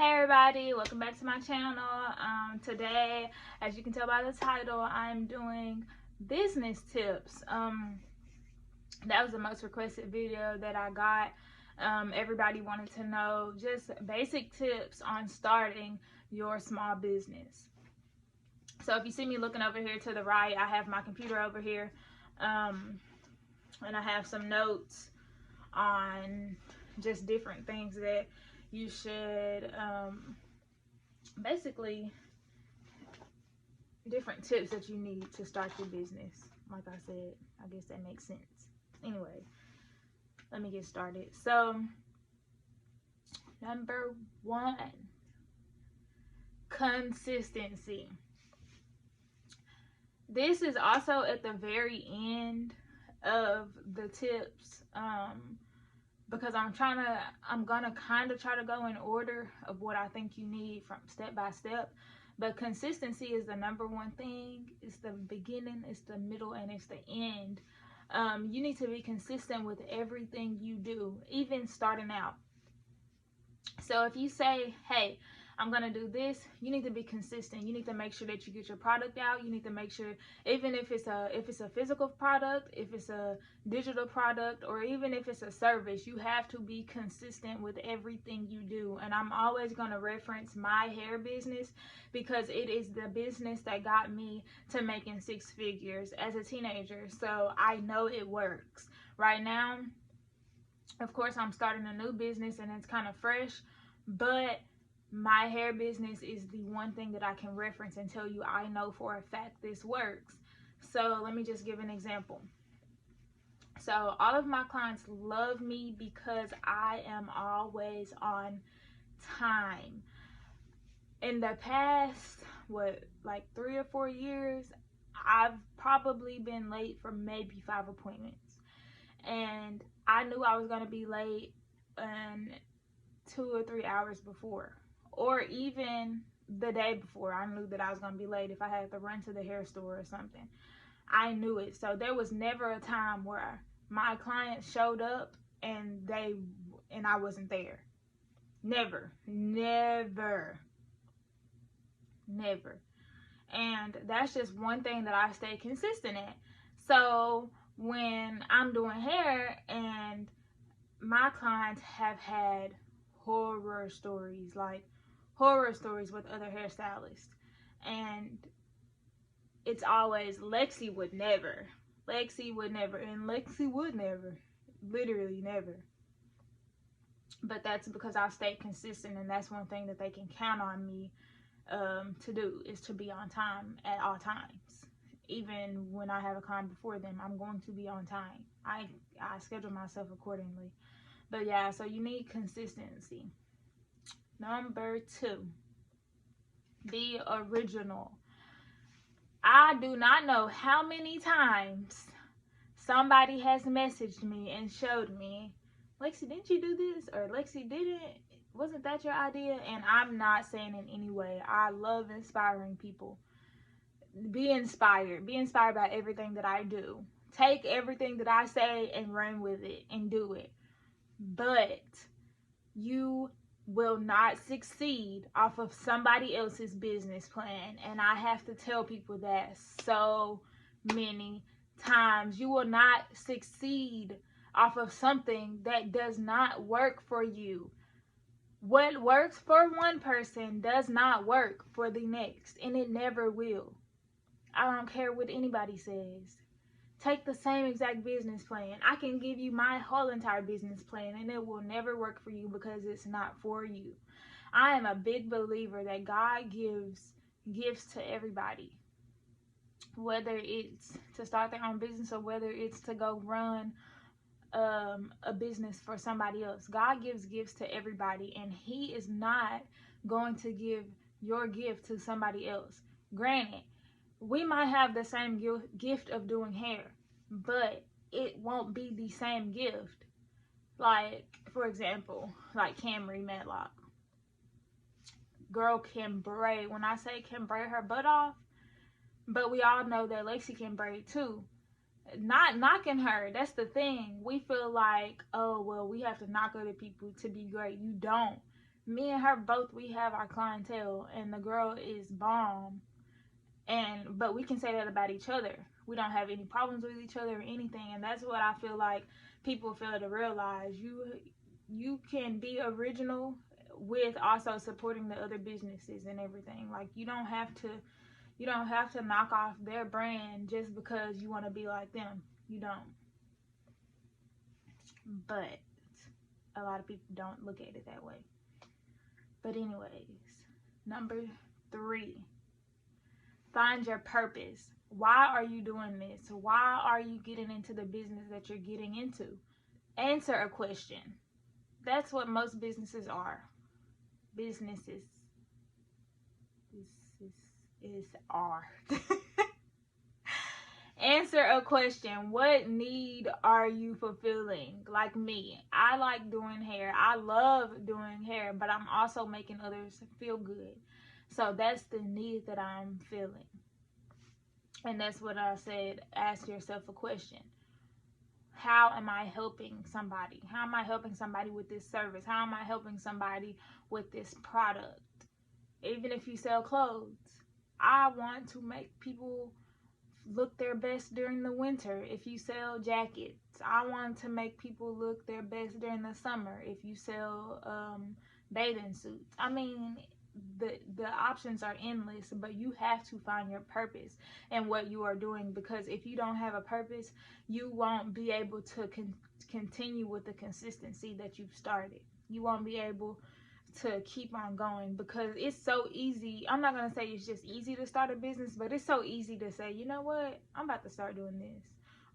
Hey everybody, welcome back to my channel. Today, as you can tell by the title, I'm doing business tips. That was the most requested video that I got. Everybody wanted to know just basic tips on starting your small business. So if you see me looking over here to the right, I have my computer over here, and I have some notes on just different things that you should basically different tips that you need to start your business. Like I said, I guess that makes sense. Anyway, let me get started. So number one, consistency. This is also at the very end of the tips, because I'm gonna kind of try to go in order of what I think you need from step by step. But consistency is the number one thing. It's the beginning, it's the middle, and it's the end. You need to be consistent with everything you do, even starting out. So if you say, hey, I'm gonna do this, you need to be consistent. You need to make sure that you get your product out. You need to make sure, even if it's a physical product, if it's a digital product, or even if it's a service, you have to be consistent with everything you do. And I'm always gonna reference my hair business because it is the business that got me to making six figures as a teenager. So I know it works. Right now, of course, I'm starting a new business and it's kind of fresh, but my hair business is the one thing that I can reference and tell you I know for a fact this works. So let me just give an example. So all of my clients love me because I am always on time. In the past, like 3 or 4 years, I've probably been late for maybe 5 appointments. And I knew I was going to be late 2 or 3 hours before, or even the day before. I knew that I was going to be late if I had to run to the hair store or something. I knew it. So there was never a time where my client showed up and I wasn't there. Never. And that's just one thing that I stay consistent at. So when I'm doing hair, and my clients have had horror stories with other hairstylists, and it's always Lexi would never, and Lexi would never, literally never. But that's because I stay consistent, and that's one thing that they can count on me to do, is to be on time at all times. Even when I have a client before them, I'm going to be on time. I schedule myself accordingly. But yeah, so you need consistency. Number 2, be original. I do not know how many times somebody has messaged me and showed me, Lexi, didn't you do this? Or Lexi, wasn't that your idea? And I'm not saying in any way. I love inspiring people. Be inspired by everything that I do. Take everything that I say and run with it and do it. But you will not succeed off of somebody else's business plan. And I have to tell people that so many times. You will not succeed off of something that does not work for you. What works for one person does not work for the next, and it never will. I don't care what anybody says. Take the same exact business plan. I can give you my whole entire business plan, and it will never work for you because it's not for you. I am a big believer that God gives gifts to everybody, whether it's to start their own business or whether it's to go run a business for somebody else. God gives gifts to everybody, and He is not going to give your gift to somebody else. Granted, we might have the same gift of doing hair, but it won't be the same gift. Like, for example, like Camry Medlock. Girl can braid. When I say can braid her butt off, but we all know that Lexi can braid too. Not knocking her. That's the thing. We feel like, oh, well, we have to knock other people to be great. You don't. Me and her both, we have our clientele, and the girl is bomb. But we can say that about each other. We don't have any problems with each other or anything, and that's what I feel like people fail to realize. You can be original with also supporting the other businesses and everything. Like, you don't have to knock off their brand just because you want to be like them. You don't. But a lot of people don't look at it that way. But anyways, number 3, find your purpose. Why are you doing this? Why are you getting into the business that you're getting into? Answer a question. That's what most businesses are. Businesses are. Answer a question. What need are you fulfilling? Like me, I like doing hair. I love doing hair, but I'm also making others feel good. So that's the need that I'm feeling. And that's what I said. Ask yourself a question. How am I helping somebody? How am I helping somebody with this service? How am I helping somebody with this product? Even if you sell clothes, I want to make people look their best during the winter. If you sell jackets, I want to make people look their best during the summer. If you sell bathing suits, I mean, the options are endless, but you have to find your purpose in what you are doing, because if you don't have a purpose, you won't be able to continue with the consistency that you've started. You won't be able to keep on going, because it's so easy. I'm not going to say it's just easy to start a business, but it's so easy to say, you know what, I'm about to start doing this,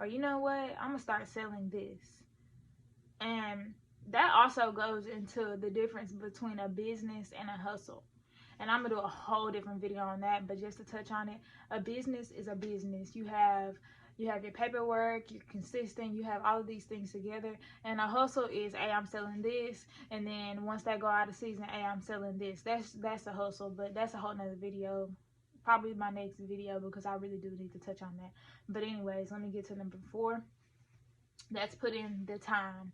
or you know what, I'm going to start selling this. And that also goes into the difference between a business and a hustle. And I'm going to do a whole different video on that, but just to touch on it, a business is a business. You have your paperwork, you're consistent, you have all of these things together. And a hustle is, hey, I'm selling this, and then once they go out of season, hey, I'm selling this. That's a hustle, but that's a whole nother video. Probably my next video, because I really do need to touch on that. But anyways, let me get to number 4. That's put in the time.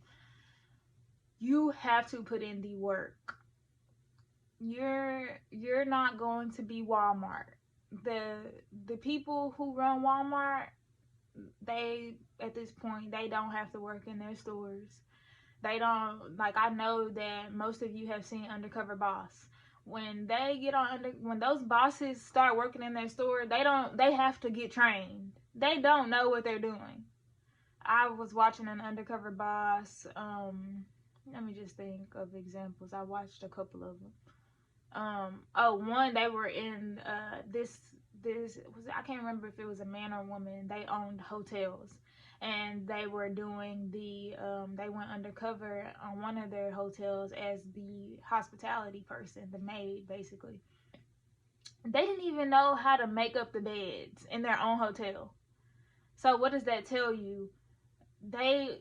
You have to put in the work. You're not going to be Walmart. The people who run Walmart, they, at this point, they don't have to work in their stores. They don't, like, I know that most of you have seen Undercover Boss. When they get on when those bosses start working in their store, they have to get trained. They don't know what they're doing. I was watching an Undercover Boss. Let me just think of examples. I watched a couple of them. One, they were in this was, I can't remember if it was a man or a woman. They owned hotels, and they were doing they went undercover on one of their hotels as the hospitality person, the maid, basically. They didn't even know how to make up the beds in their own hotel. So what does that tell you? They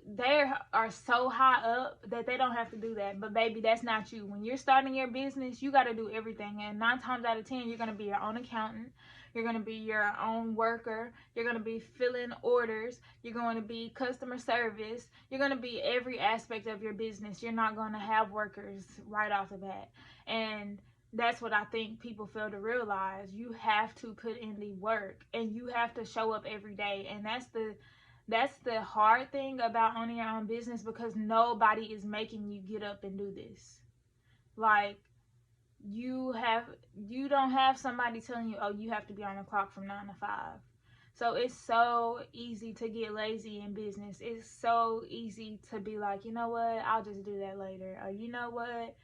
are so high up that they don't have to do that. But baby, that's not you. When you're starting your business, you got to do everything. And 9 times out of 10, you're going to be your own accountant. You're going to be your own worker. You're going to be filling orders. You're going to be customer service. You're going to be every aspect of your business. You're not going to have workers right off the bat. And that's what I think people fail to realize. You have to put in the work, and you have to show up every day. And that's the hard thing about owning your own business, because nobody is making you get up and do this. Like, you don't have somebody telling you, oh, you have to be on the clock from 9 to 5. So it's so easy to get lazy in business. It's so easy to be like, you know what, I'll just do that later. Or you know what,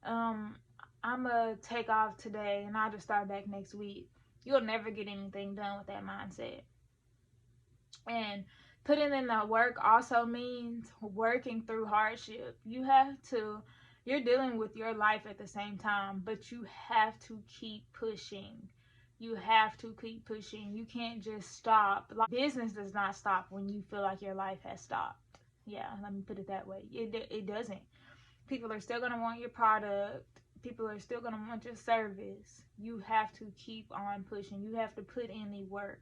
I'm gonna take off today and I'll just start back next week. You'll never get anything done with that mindset. And putting in the work also means working through hardship. You're dealing with your life at the same time, but you have to keep pushing. You have to keep pushing. You can't just stop. Like, business does not stop when you feel like your life has stopped. Yeah, let me put it that way. It doesn't. People are still going to want your product. People are still going to want your service. You have to keep on pushing. You have to put in the work.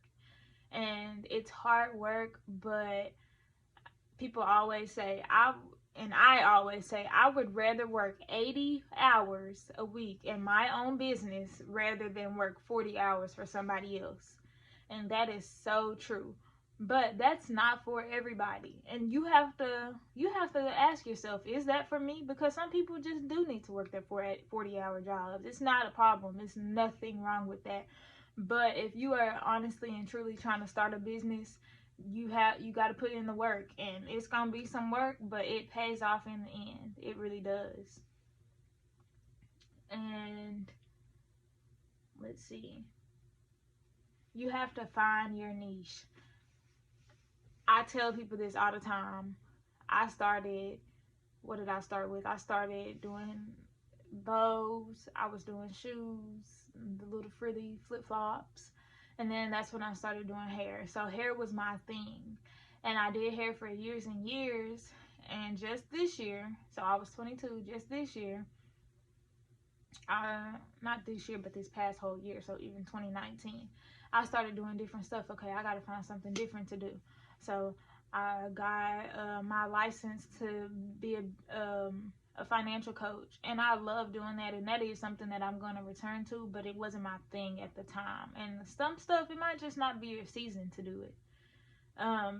And it's hard work, but people always say, and I always say I would rather work 80 hours a week in my own business rather than work 40 hours for somebody else. And that is so true. But that's not for everybody. And you have to ask yourself, is that for me? Because some people just do need to work their 40-hour jobs. It's not a problem. There's nothing wrong with that. But if you are honestly and truly trying to start a business, you got to put in the work, and it's gonna be some work, but it pays off in the end. It really does. And let's see, you have to find your niche. I tell people this all the time. What did I start with? I started doing bows. I was doing shoes, the little frilly flip-flops. And then that's when I started doing hair. So hair was my thing. And I did hair for years and years. And just this year, so I was 22, just this year, not this year, but this past whole year, so even 2019, I started doing different stuff. Okay, I got to find something different to do. So I got my license to be a financial coach, and I love doing that, and that is something that I'm going to return to, but it wasn't my thing at the time. And some stuff, it might just not be your season to do it.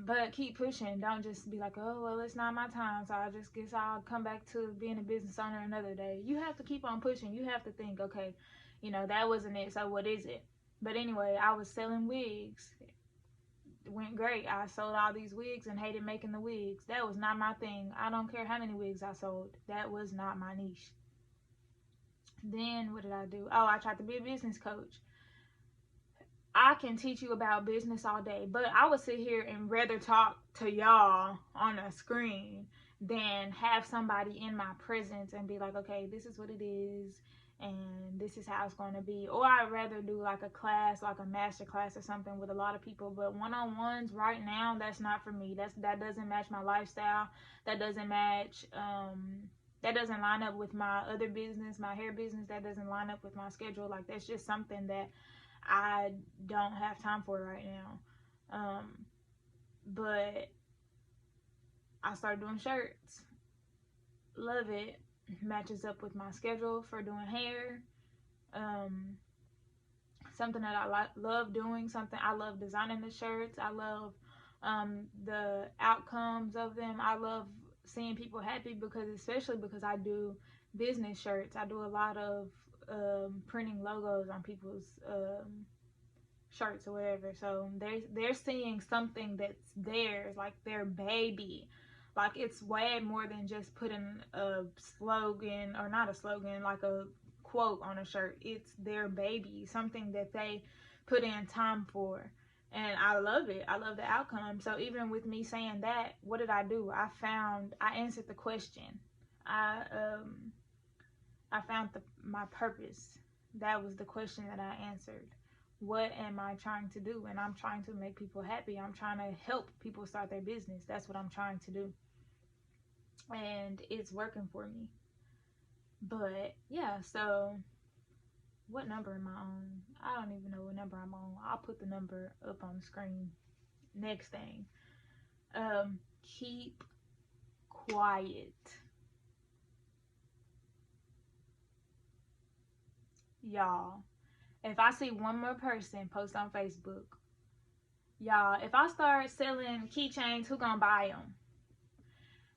But keep pushing. Don't just be like, oh, well, it's not my time, so I just guess I'll come back to being a business owner another day. You have to keep on pushing. You have to think, okay, that wasn't it, so what is it? But anyway, I was selling wigs. It went great. I sold all these wigs and hated making the wigs. That was not my thing. I don't care how many wigs I sold. That was not my niche. Then what did I do? Oh, I tried to be a business coach. I can teach you about business all day, but I would sit here and rather talk to y'all on a screen than have somebody in my presence and be like, okay, this is what it is, and this is how it's going to be. Or I'd rather do like a class, like a master class or something with a lot of people. But one-on-ones right now, that's not for me. That doesn't match my lifestyle. That doesn't match, that doesn't line up with my other business, my hair business. That doesn't line up with my schedule. Like, that's just something that I don't have time for right now. But I started doing shirts. Love it. Matches up with my schedule for doing hair. Something that I love doing. Something I love designing the shirts. I love the outcomes of them. I love seeing people happy, especially because I do business shirts. I do a lot of printing logos on people's shirts or whatever. So they're seeing something that's theirs, like their baby. Like, it's way more than just putting a slogan, or not a slogan, like a quote on a shirt. It's their baby, something that they put in time for. And I love it. I love the outcome. So even with me saying that, what did I do? I answered the question. I found my purpose. That was the question that I answered. What am I trying to do? And I'm trying to make people happy. I'm trying to help people start their business. That's what I'm trying to do. And it's working for me. But yeah, so what number am I on? I don't even know what number I'm on. I'll put the number up on the screen. Next thing, keep quiet. Y'all, if I see one more person post on Facebook, y'all, if I start selling keychains, who gonna buy them?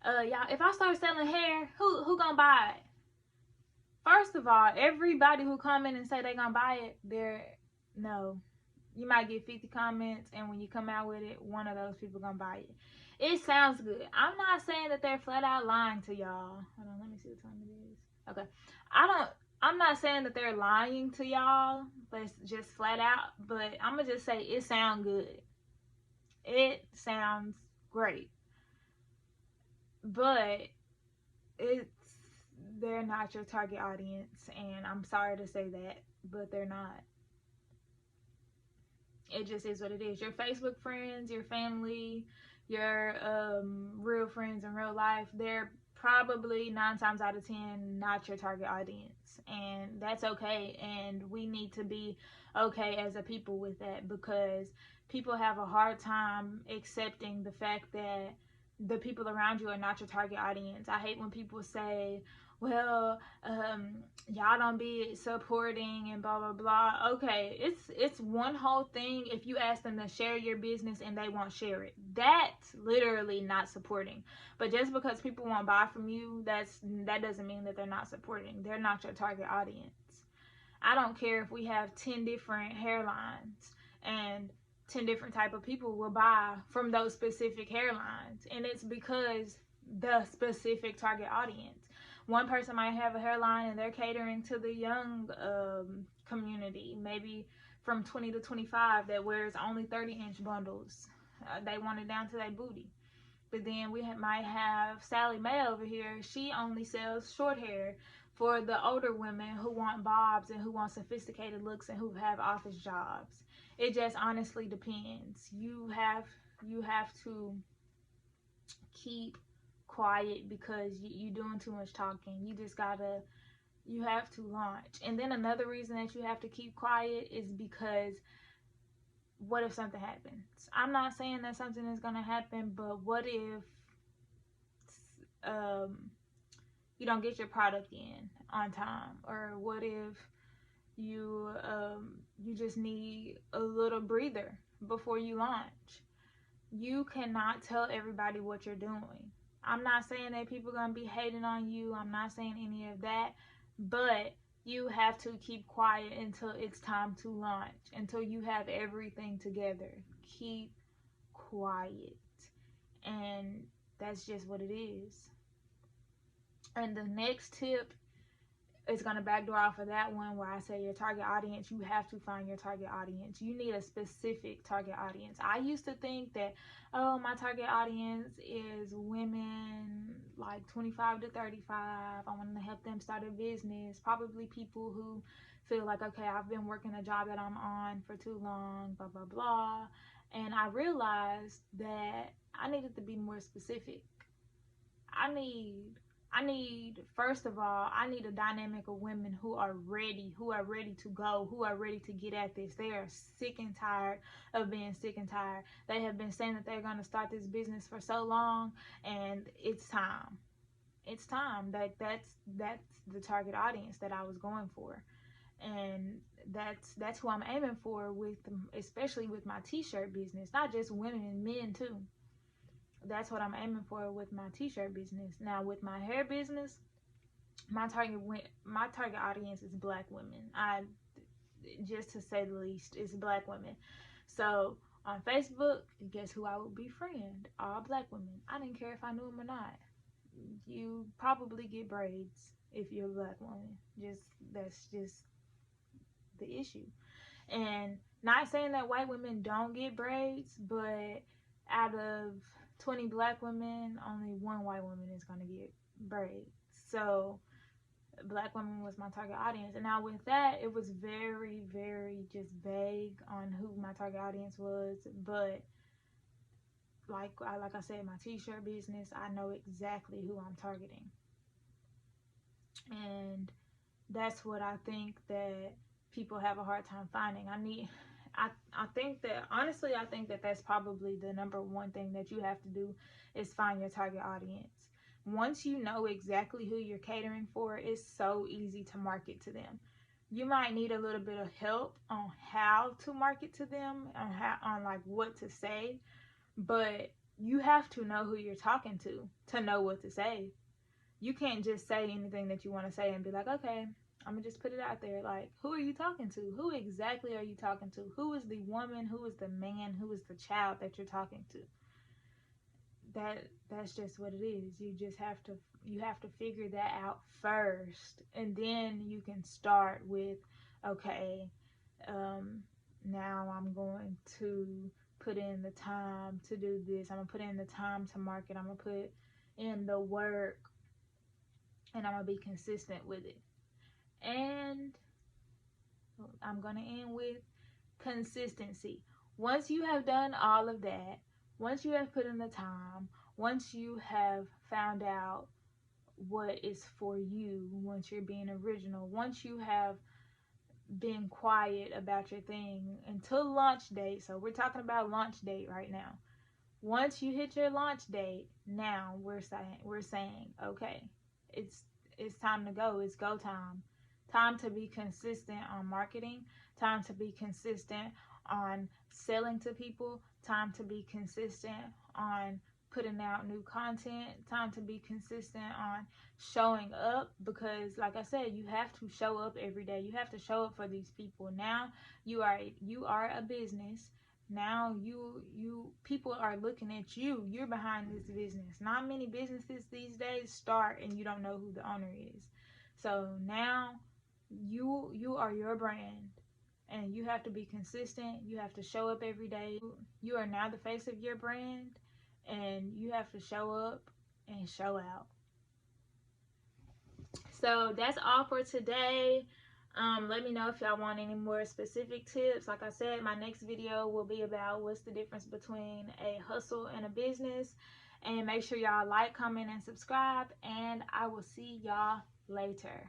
Y'all, if I start selling hair, who gonna buy it? First of all, everybody who comment and say they gonna buy it, no. You might get 50 comments, and when you come out with it, one of those people gonna buy it. It sounds good. I'm not saying that they're flat out lying to y'all. Hold on, let me see what time it is. Okay. I'm not saying that they're lying to y'all, but it's just flat out. But I'm gonna just say it sounds good. It sounds great. But they're not your target audience, and I'm sorry to say that, but they're not. It just is what it is. Your Facebook friends, your family, your real friends in real life, they're probably 9 times out of 10 not your target audience, and that's okay. And we need to be okay as a people with that, because people have a hard time accepting the fact that the people around you are not your target audience. I hate when people say, well, y'all don't be supporting and blah blah blah. Okay, it's one whole thing if you ask them to share your business and they won't share it. That's literally not supporting. But just because people won't buy from you, that doesn't mean that they're not supporting. They're not your target audience. I don't care if we have 10 different hairlines and 10 different type of people will buy from those specific hairlines, and it's because the specific target audience. One person might have a hairline and they're catering to the young community, maybe from 20 to 25, that wears only 30-inch bundles. They want it down to their booty. But then we might have Sally Mae over here. She only sells short hair for the older women who want bobs and who want sophisticated looks and who have office jobs. It just honestly depends. You have to keep quiet because you're doing too much talking. You have to launch. And then another reason that you have to keep quiet is because what if something happens? I'm not saying that something is going to happen, but what if you don't get your product in on time? Or what if you just need a little breather before you launch? You cannot tell everybody what you're doing. I'm not saying that people are going to be hating on you. I'm not saying any of that. But you have to keep quiet until it's time to launch, until you have everything together. Keep quiet. And that's just what it is. And the next tip is going to backdoor off of that one, where I say your target audience. You have to find your target audience. You need a specific target audience. I used to think that, oh, my target audience is women like 25 to 35. I want to help them start a business. Probably people who feel like, okay, I've been working a job that I'm on for too long, blah, blah, blah. And I realized that I needed to be more specific. I need, first of all, I need a dynamic of women who are ready to go, who are ready to get at this. They are sick and tired of being sick and tired. They have been saying that they're going to start this business for so long, and it's time. It's time. That's the target audience that I was going for. And that's who I'm aiming for, with, especially with my t-shirt business, not just women and men too. That's what I'm aiming for with my t-shirt business. Now with my hair business, my target audience is black women. Just to say the least, it's black women. So on Facebook, guess who I would befriend? All black women. I didn't care if I knew them or not. You probably get braids if you're a black woman. That's just the issue. And not saying that white women don't get braids, but out of 20 black women, only one white woman is going to get braids. So black women was my target audience. And now with that, it was very, very just vague on who my target audience was. But like I said, my t-shirt business, I know exactly who I'm targeting. And that's what I think that people have a hard time finding. I think that, honestly, I think that that's probably the number one thing that you have to do, is find your target audience. Once you know exactly who you're catering for, it's so easy to market to them. You might need a little bit of help on how to market to them, on like what to say, but you have to know who you're talking to know what to say. You can't just say anything that you want to say and be like, okay, I'm going to just put it out there. Like, who are you talking to? Who exactly are you talking to? Who is the woman? Who is the man? Who is the child that you're talking to? That's just what it is. You have to figure that out first. And then you can start with, okay, now I'm going to put in the time to do this. I'm going to put in the time to market. I'm going to put in the work. And I'm going to be consistent with it. And I'm going to end with consistency. Once you have done all of that, once you have put in the time, once you have found out what is for you, once you're being original, once you have been quiet about your thing until launch date. So we're talking about launch date right now. Once you hit your launch date, now we're saying, okay, it's time to go. It's go time. Time to be consistent on marketing. Time to be consistent on selling to people. Time to be consistent on putting out new content. Time to be consistent on showing up, because like I said, you have to show up every day. You have to show up for these people. Now you are a business. Now you people are looking at you. You're behind this business. Not many businesses these days start and you don't know who the owner is. So now you are your brand, and you have to be consistent. You have to show up every day. You are now the face of your brand, and you have to show up and show out. So that's all for today. Let me know if y'all want any more specific tips. Like I said, my next video will be about what's the difference between a hustle and a business. And make sure y'all like, comment, and subscribe. And I will see y'all later.